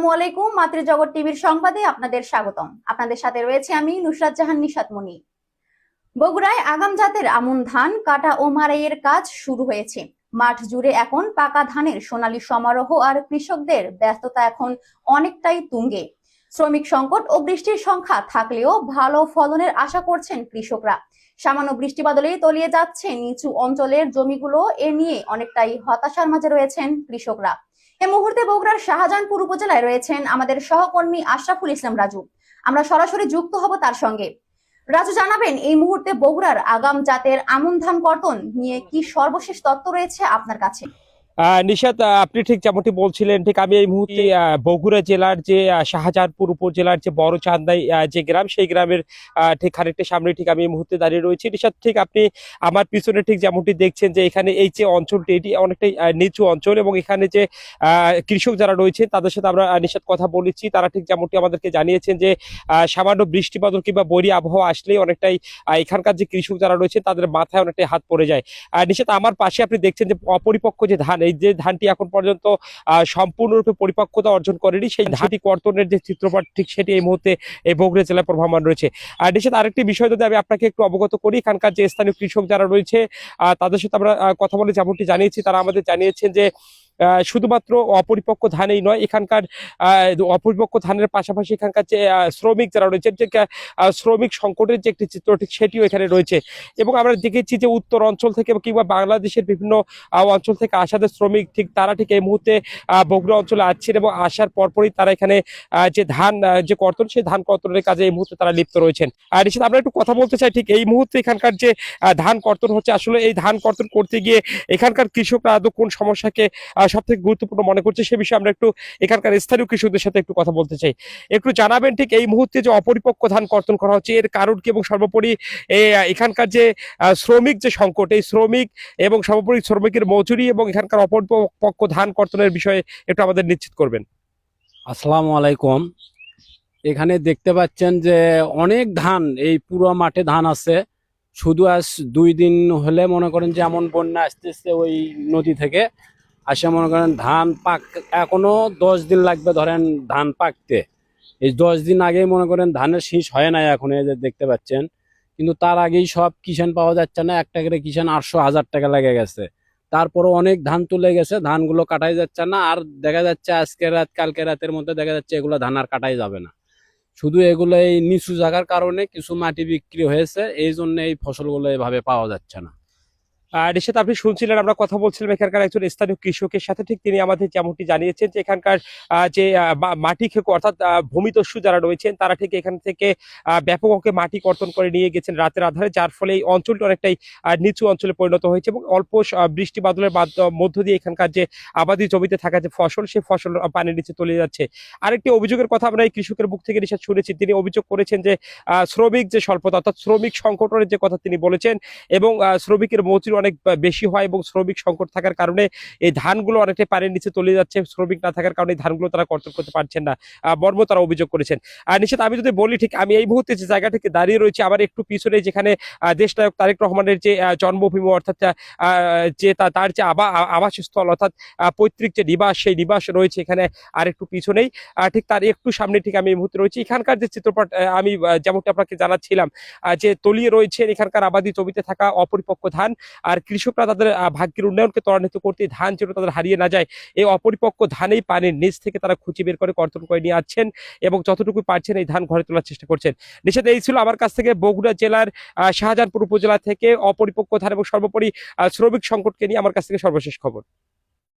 আসসালামু আলাইকুম। মাতৃজগৎ টিভির সংবাদে আপনাদের স্বাগতম। আপনাদের সাথে রয়েছে আমি নুসরাত জাহান নিশাত মনি। বগুড়ায় আগাম জাতের আমন ধান কাটা ও মাড়াইয়ের কাজ শুরু হয়েছে। মাঠ জুড়ে এখন পাকা ধানের সোনালী সমারোহ আর কৃষকদের ব্যস্ততা এখন অনেকটাই তুঙ্গে। শ্রমিক সংকট ও বৃষ্টির সংখ্যা থাকলেও ভালো ফলনের আশা করছেন কৃষকরা। সামান্য বৃষ্টি বাদলেই তলিয়ে যাচ্ছে নিচু অঞ্চলের জমিগুলো। এ নিয়ে অনেকটাই হতাশার মাঝে রয়েছেন কৃষকরা। এই মুহূর্তে বগুড়ার শাহজাহানপুর উপজেলায় রয়েছেন আমাদের সহকর্মী আশরাফুল ইসলাম রাজু। আমরা সরাসরি যুক্ত হব তার সঙ্গে। রাজু, জানাবেন এই মুহূর্তে বগুড়ার আগাম জাতের আমন ধান কর্তন নিয়ে কি সর্বশেষ তথ্য রয়েছে আপনার কাছে? নিশাত, আপনি ঠিক যেমনটি বলছিলেন, ঠিক আমি এই মুহূর্তে বগুড়া জেলার যে শাহজাহানপুর উপজেলার যে বড় চান্দাই যে গ্রাম, সেই গ্রামের ঠিক খানিকটা সামনে ঠিক আমি এই মুহূর্তে দাঁড়িয়ে রয়েছি। নিশাত, ঠিক আপনি আমার পিছনে ঠিক যেমনটি দেখছেন যে এখানে এই যে অঞ্চলটি, এটি অনেকটাই নিচু অঞ্চল এবং এখানে যে কৃষক যারা রয়েছে তাদের সাথে আমরা নিশাত কথা বলেছি। তারা ঠিক যেমনটি আমাদেরকে জানিয়েছেন যে সামান্য বৃষ্টি বাদল কিংবা বৈরী আবহাওয়া আসলেই অনেকটাই এখানকার যে কৃষক যারা রয়েছে তাদের মাথায় অনেকটাই হাত পড়ে যায়। নিশাত, আমার পাশে আপনি দেখছেন যে অপরিপক্ক যে ধান, এই যে ধানটি এখন পর্যন্ত সম্পূর্ণরূপে পরিপক্কতা অর্জন করেনি, সেই ধানটি কর্তনের যে চিত্রপট ঠিক সেটি এই মুহূর্তে এই বগুড়া জেলায় প্রভাবমান রয়েছে। আর নিশ্চিত আরেকটি বিষয় যদি আমি আপনাকে একটু অবগত করি, এখানকার যে স্থানীয় কৃষক যারা রয়েছে তাদের সাথে আমরা কথা বলে যেমনটি জানিয়েছি, তারা আমাদের জানিয়েছেন যে শুধুমাত্র অপরিপক্ক ধানেই নয়, এখানকার অপরিপক্ক ধানের পাশাপাশি এখানকার যে শ্রমিক যারা রয়েছে, যে শ্রমিক সংকটের যে একটি চিত্র ঠিক সেটিও এখানে রয়েছে। এবং আমরা দেখেছি যে উত্তর অঞ্চল থেকে কিংবা বাংলাদেশের বিভিন্ন অঞ্চল থেকে আসাদের শ্রমিক ঠিক তারা ঠিক এই মুহূর্তে বগুড়া অঞ্চলে আসছেন এবং আসার পরপরই তারা এখানে যে ধান যে কর্তন, সেই ধান কর্তনের কাজে এই মুহূর্তে তারা লিপ্ত রয়েছেন। আর নিশ্চিত আমরা একটু কথা বলতে চাই, ঠিক এই মুহূর্তে এখানকার যে ধান কর্তন হচ্ছে, আসলে এই ধান কর্তন করতে গিয়ে এখানকার কৃষকরা আদৌ কোন সমস্যাকে সব থেকে গুরুত্বপূর্ণ মনে করছে, সে বিষয়ে আমরা একটু এখানকার স্থানীয় কৃষকদের সাথে একটু কথা বলতে চাই। একটু জানাবেন ঠিক এই মুহূর্তে যে অপরিপক্ক ধান কর্তন করা হচ্ছে, এর কারণ কি, এবং সর্বোপরি এখানকার যে শ্রমিক যে সংকট, এই শ্রমিক এবং সর্বোপরি শ্রমিকের মজুরি এবং এখানকার অপরিপক্ক ধান কর্তনের বিষয়ে একটু আমাদের নিশ্চিত করবেন। আসসালামু আলাইকুম। এখানে দেখতে পাচ্ছেন যে অনেক ধান, এই পুরো মাঠে ধান আছে। শুধু আজ 2 দিন হলে মনে করেন যে এমন বন্যা আসতেছে ওই নদী থেকে আসে, মনে করেন ধান পাক এখনো 10 দিন লাগবে ধরেন ধান পাকতে। এই 10 দিন আগেই মনে করেন ধানের শীষ হয় নাই এখন, এই যে দেখতে পাচ্ছেন। কিন্তু তার আগেই সব কিষান পাওয়া যাচ্ছে না, একটা করে কিষান 800-1000 টাকা লেগে গেছে। তারপরও অনেক ধান তুলে গেছে, ধানগুলো কাটাই যাচ্ছে না। আর দেখা যাচ্ছে আজকে রাত কালকে রাতের মধ্যে দেখা যাচ্ছে এগুলো ধান আর কাটাই যাবে না। শুধু এগুলো এই নিচু জায়গার কারণে কিছু মাটি বিক্রি হয়েছে, এই জন্য এই ফসলগুলো এভাবে পাওয়া যাচ্ছে না। নিশ্চিত আপনি শুনছিলেন, আমরা কথা বলছিলাম এখানকার একজন স্থানীয় কৃষকের সাথে। ঠিক তিনি আমাদের যেমনটি জানিয়েছেন যে এখানকার যে মাটি খেকো অর্থাৎ ভূমিদস্যু যারা রয়েছেন, তারা ঠিক এখান থেকে ব্যাপক অঙ্কে মাটি কর্তন করে নিয়ে গেছেন রাতের আধারে, যার ফলে এই অঞ্চলটি অনেকটাই নিচু অঞ্চলে পরিণত হয়েছে এবং অল্প বৃষ্টি বাদলের মধ্য দিয়ে এখানকার যে আবাদি জমিতে থাকা যে ফসল, সেই ফসল পানির নিচে তলিয়ে যাচ্ছে। আরেকটি অভিযোগের কথা আমরা এই কৃষকের মুখ থেকে নিশ্চিত শুনেছি। তিনি অভিযোগ করেছেন যে শ্রমিক যে স্বল্পতা অর্থাৎ শ্রমিক সংকটের যে কথা তিনি বলেছেন, এবং শ্রমিকের মজুরি অনেক বেশি হয় এবং শ্রমিক সংকট থাকার কারণে এই ধানগুলো অনেকটাই পানির নিচে তলিয়ে যাচ্ছে। শ্রমিক না থাকার কারণে এই ধানগুলো তারা কর্তন করতে পারছেন না, মর্ম তারা অভিযোগ করেছেন। আর নিশ্চিত আমি যদি বলি, ঠিক আমি এই মুহূর্তে যে জায়গা থেকে দাঁড়িয়ে রয়েছি, আবার একটু পিছনে যেখানে দেশনায়ক তারেক রহমানের যে জন্মভূমি অর্থাৎ যে তার যে আবাসস্থল অর্থাৎ পৈতৃক যে নিবাস, সেই নিবাস রয়েছে এখানে আর একটু পিছনেই, ঠিক তার একটু সামনে ঠিক আমি এই মুহূর্তে রয়েছি। এখানকার যে চিত্রপট আমি যেমনটি আপনাকে জানাচ্ছিলাম, যে তলিয়ে রয়েছে এখানকার আবাদি জমিতে থাকা অপরিপক্ক ধান। আর কৃষকরা তাদের ভাগ্যের উন্নয়নকে ত্বরান্বিত করতে ধান যেন তাদের হারিয়ে না যায়, এই অপরিপক্ক ধানেই পানির নিচ থেকে তারা খুঁজে বের করে কর্তন করে নিয়ে আসছেন এবং যতটুকু পারছেন এই ধান ঘরে তোলার চেষ্টা করছেন। নিশ্চিত এই ছিল আমার কাছ থেকে বগুড়া জেলার শাহজাহানপুর উপজেলা থেকে অপরিপক্ক ধান এবং সর্বোপরি শ্রমিক সংকটকে নিয়ে আমার কাছ থেকে সর্বশেষ খবর।